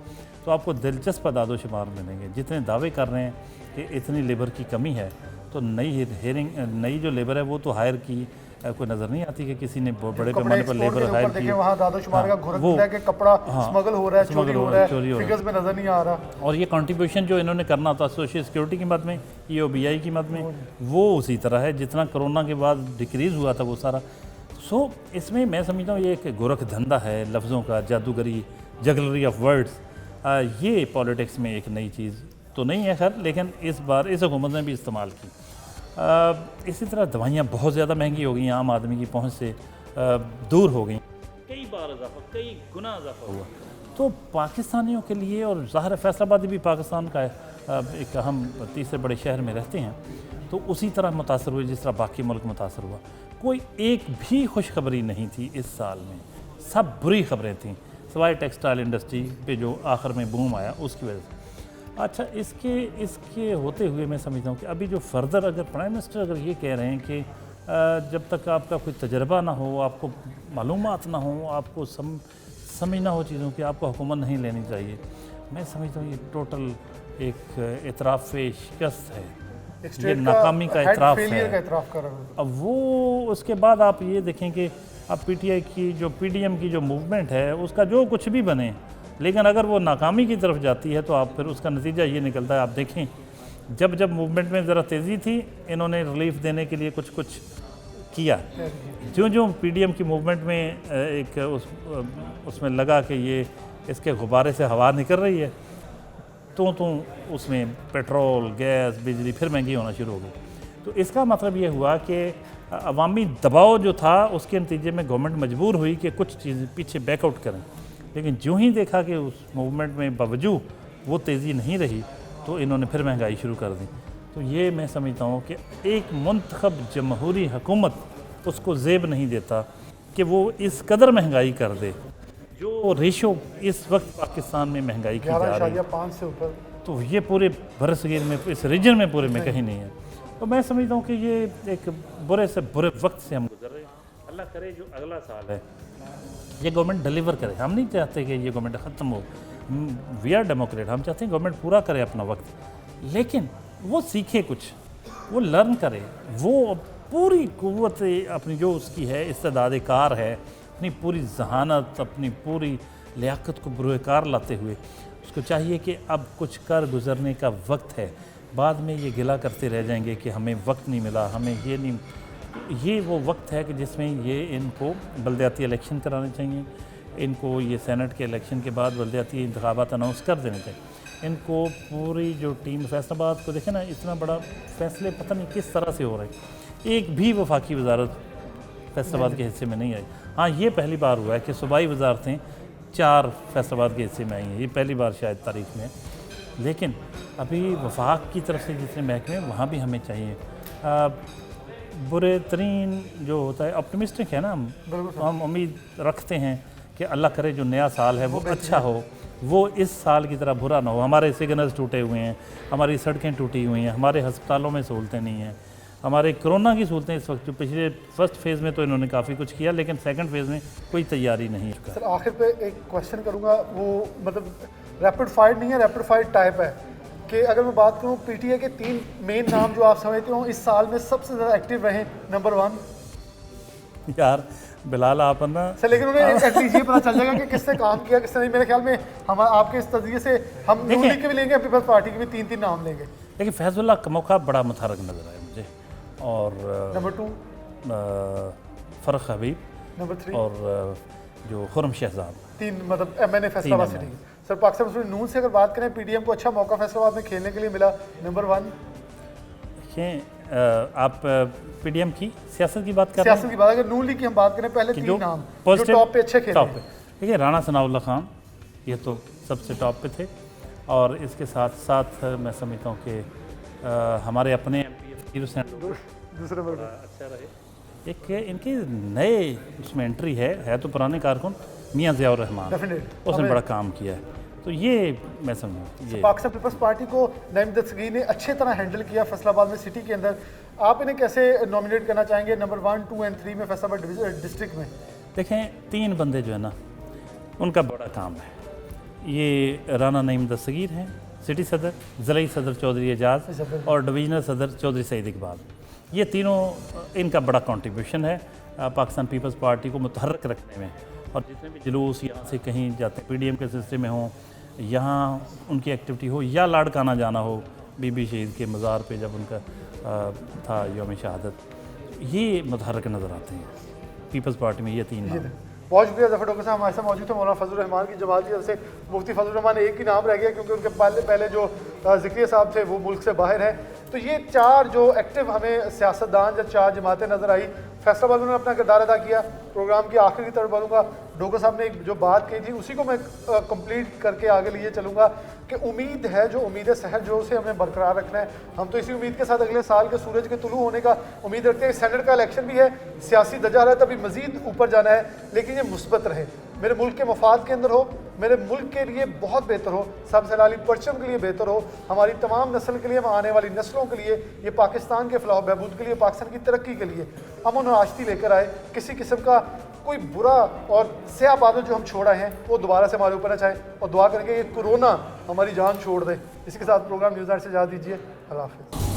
तो आपको दिलचस्प दादोशुमार मिलेंगे। जितने दावे कर रहे हैं कि इतनी लेबर की कमी है, तो नई जो लेबर है वो तो हायर की कोई नज़र नहीं आती कि किसी ने बड़े पैमाने पर लेबर हायर की। वहाँ दादोशुमार का घुरक है कि कपड़ा स्मगल हो रहा है, चोरी हो रहा है, फिगर्स में नज़र नहीं आ रहा। और ये कंट्रीब्यूशन जो इन्होंने करना था सोशल सिक्योरिटी की मद में, EOBI की मद में, वो उसी तरह है जितना कोरोना के बाद डिक्रीज़ हुआ था वो सारा। सो इसमें मैं समझता हूँ ये एक गोरख धंधा है लफ्ज़ों का, जादूगरी, जगलरी ऑफ वर्ड्स। ये पॉलिटिक्स में एक नई चीज़ तो नहीं है खैर, लेकिन इस बार इस हुकूमत ने भी इस्तेमाल की। इसी तरह दवाइयाँ बहुत ज़्यादा महंगी हो गई, आम आदमी की पहुँच से दूर हो गई, कई बार इजाफा, कई गुना इजाफा हुआ। तो पाकिस्तानियों के लिए, और ज़ाहिर फैसलाबाद भी पाकिस्तान का एक अहम तीसरे बड़े शहर में रहते हैं, तो उसी तरह मुतासर हुए जिस तरह बाकी मुल्क मुतासर हुआ। कोई एक भी खुशखबरी नहीं थी इस साल में, सब बुरी खबरें थीं, सिवाय टेक्सटाइल इंडस्ट्री पे जो आखिर में बूम आया उसकी वजह से। अच्छा, इसके होते हुए मैं समझता हूँ कि अभी जो फर्दर अगर प्राइम मिनिस्टर अगर ये कह रहे हैं कि जब तक आपका कोई तजर्बा ना हो, आपको मालूमात ना हो, आपको समझ ना हो चीज़ों की, आपको हुकूमत नहीं लेनी चाहिए। मैं समझता हूँ ये टोटल एक एतराफ़ शिकस्त है, ये नाकामी का एतराफ़ है। अब वो उसके बाद आप ये देखें कि अब पीटीआई की जो पीडीएम की जो मूवमेंट है उसका जो कुछ भी बने, लेकिन अगर वो नाकामी की तरफ जाती है तो आप फिर उसका नतीजा ये निकलता है। आप देखें जब मूवमेंट में ज़रा तेज़ी थी, इन्होंने रिलीफ देने के लिए कुछ किया, जो पीडीएम की मूवमेंट में एक उसमें लगा कि ये इसके गुब्बारे से हवा निकल रही है, तो उसमें पेट्रोल, गैस, बिजली फिर महंगी होना शुरू हो गई। तो इसका मतलब ये हुआ कि अवामी दबाव जो था उसके नतीजे में गवर्नमेंट मजबूर हुई कि कुछ चीज़ें पीछे बैकआउट करें, लेकिन जो ही देखा कि उस मूवमेंट में बावजूद वो तेज़ी नहीं रही तो इन्होंने फिर महंगाई शुरू कर दी। तो ये मैं समझता हूँ कि एक मुंतखब जमहूरी हुकूमत उसको ज़ेब नहीं देता कि वो इस कदर महंगाई कर दे। जो रेशो इस वक्त पाकिस्तान में महंगाई की जा रही है 5 से ऊपर, तो ये पूरे बरसगीर में, इस रीजन में पूरे में कहीं नहीं है। तो मैं समझता हूँ कि ये एक बुरे से बुरे वक्त से हम गुजर रहे हैं। अल्लाह करे जो अगला साल है ये गवर्नमेंट डिलीवर करे। हम नहीं चाहते कि ये गवर्नमेंट ख़त्म हो, वी आर डेमोक्रेट, हम चाहते हैं गवर्नमेंट पूरा करे अपना वक्त, लेकिन वो सीखे कुछ, वो लर्न करे, वो पूरी क़ुव्वत अपनी जो उसकी है, इस्तेदाद कार है, अपनी पूरी जहानत, अपनी पूरी लियाकत को बुरुकार लाते हुए उसको चाहिए कि अब कुछ कर गुजरने का वक्त है। बाद में ये गिला करते रह जाएंगे कि हमें वक्त नहीं मिला, हमें ये नहीं। ये वो वक्त है कि जिसमें ये इनको बलदियाती इलेक्शन कराने चाहिए, इनको ये सेनेट के इलेक्शन के बाद बलदियाती इंतखाबात अनाउंस कर देने चाहिए। इनको पूरी जो टीम फैसलाबाद को देखें ना, इतना बड़ा फैसले पता नहीं किस तरह से हो रहे हैं, एक भी वफाकी वजारत फैसलाबाद के हिस्से में नहीं आई। हाँ, ये पहली बार हुआ है कि सूबाई वजारतें 4 फैसलाबाद के हिस्से में आई हैं, ये पहली बार शायद तारीख में। लेकिन अभी वफाक की तरफ से जितने महकमे वहाँ भी हमें चाहिए। बुरे तरीन जो होता है, ऑप्टिमिस्टिक है ना हम उम्मीद रखते हैं कि अल्लाह करे जो नया साल है वो अच्छा हो, वो इस साल की तरह बुरा ना हो। हमारे सिग्नल्स टूटे हुए हैं, हमारी सड़कें टूटी हुई हैं, हमारे अस्पतालों में सहूलतें नहीं हैं, हमारे कोरोना की सहूलतें इस वक्त, जो पिछले फर्स्ट फेज़ में तो इन्होंने काफ़ी कुछ किया, लेकिन सेकंड फेज़ में कोई तैयारी नहीं है। सर आखिर पे एक क्वेश्चन करूँगा, वो मतलब रैपिड फायर नहीं है, रैपिड फायर टाइप है कि अगर मैं बात करूँ पीटीआई के 3 मेन नाम जो आप समझते हो इस साल में सबसे ज़्यादा एक्टिव रहे, नंबर 1 यार बिलाल आप ना सर, लेकिन उन्हें एटलीस्ट ये पता चल जाएगा कि किसने काम किया किसने नहीं। मेरे ख्याल में हम आपके इस तज़किए से हम नून लीग के भी लेंगे, पीपल्स पार्टी के भी 3 नाम लेंगे। लेकिन फैज़ुल्लाह का मौका बड़ा मुतहरक नज़र आया मुझे, और नंबर 2 फ़र्रुख हबीब, नंबर 3 और जो खुर्रम शहजाद, 3 मतलब MNA Faisalabad city. Sir Pakistan Muslim नून से अगर बात करें, पीडीएम को अच्छा मौका फैसलाबाद में खेलने के लिए मिला, नंबर 1। आप पीडीएम की सियासत की बात कर रहे हैं? सियासत की बात, अगर नून लीग की हम बात करें, पहले 3 नाम जो टॉप पे अच्छे खेले। देखिए राणा सनाउल्लाह खान ये तो सबसे टॉप पे थे, और इसके साथ साथ मैं समझता हूँ कि हमारे अपने दूसरे अच्छा रहे। एक इनके नए उसमें एंट्री है तो पुराने कारकुन मियाँ ज़ियाउर रहमान, उसने बड़ा काम किया है, तो ये मैं समझूँ ये पाकिस्तान पीपल्स पार्टी को नईम दस्तगीर ने अच्छे तरह हैंडल किया फैसलाबाद में सिटी के अंदर। आप इन्हें कैसे नॉमिनेट करना चाहेंगे नंबर 1, 2 और 3 में फैसलाबाद डिस्ट्रिक्ट में? देखें 3 बंदे जो है ना उनका बड़ा काम है। ये राना नईम दस्तगीर हैं सिटी सदर, ज़िला सदर चौधरी एजाज और डिवीज़नल सदर चौधरी सईद इकबाल। ये तीनों इनका बड़ा कंट्रीब्यूशन है पाकिस्तान पीपल्स पार्टी को मुतहर्रिक रखने में, और जितने भी जुलूस यहाँ से कहीं जाते हैं पीडीएम के सिलसिले में हो, यहाँ उनकी एक्टिविटी हो, या लाड़काना जाना हो बीबी शहीद के मज़ार पे जब उनका था यौम शहादत, ये मुतहर्रिक नज़र आते हैं पीपल्स पार्टी में ये 3 नाम। बहुत शुक्रिया जफ़र डॉक्टर साहब हमारे साथ मौजूद थे। मौलाना फजल रहमान की जमात की तरफ से मुफ्ती फजल रहमान, एक ही नाम रह गया क्योंकि उनके पहले जो ज़िक्रिया साहब थे वो मुल्क से बाहर हैं। तो ये 4 जो एक्टिव हमें सियासतदान या 4 जमातें नज़र आई, फैसलाबाद में अपना किरदार अदा किया। प्रोग्राम की आखिर की तरफ बढ़ूँगा, डॉक्टर साहब ने जो बात की थी उसी को मैं कंप्लीट करके आगे लिए चलूँगा कि उम्मीद है, जो उम्मीद सहर जो उसे हमें बरकरार रखना है। हम तो इसी उम्मीद के साथ अगले साल के सूरज के तुलू होने का उम्मीद रखते हैं। सेनेट का इलेक्शन भी है, सियासी दजारत अभी मज़ीद ऊपर जाना है, लेकिन ये मुस्बत रहे। मेरे मुल्क के मफाद के अंदर हो, मेरे मुल्क के लिए बहुत बेहतर हो, सब सलाली परचम के लिए बेहतर हो, हमारी तमाम नस्ल के लिए, आने वाली नस्लों के लिए, ये पाकिस्तान के फलाह बहबूद के लिए, पाकिस्तान की तरक्की के लिए अमन और आश्ती लेकर आए। किसी किस्म का कोई बुरा और स्याह बादल जो हम छोड़ा हैं वो दोबारा से हमारे ऊपर न चाहे, और दुआ करेंगे कि कोरोना हमारी जान छोड़ दे। इसी के साथ प्रोग्राम न्यूज़ नाइट से इजाज़त दीजिए। अल्लाह हाफ़िज़।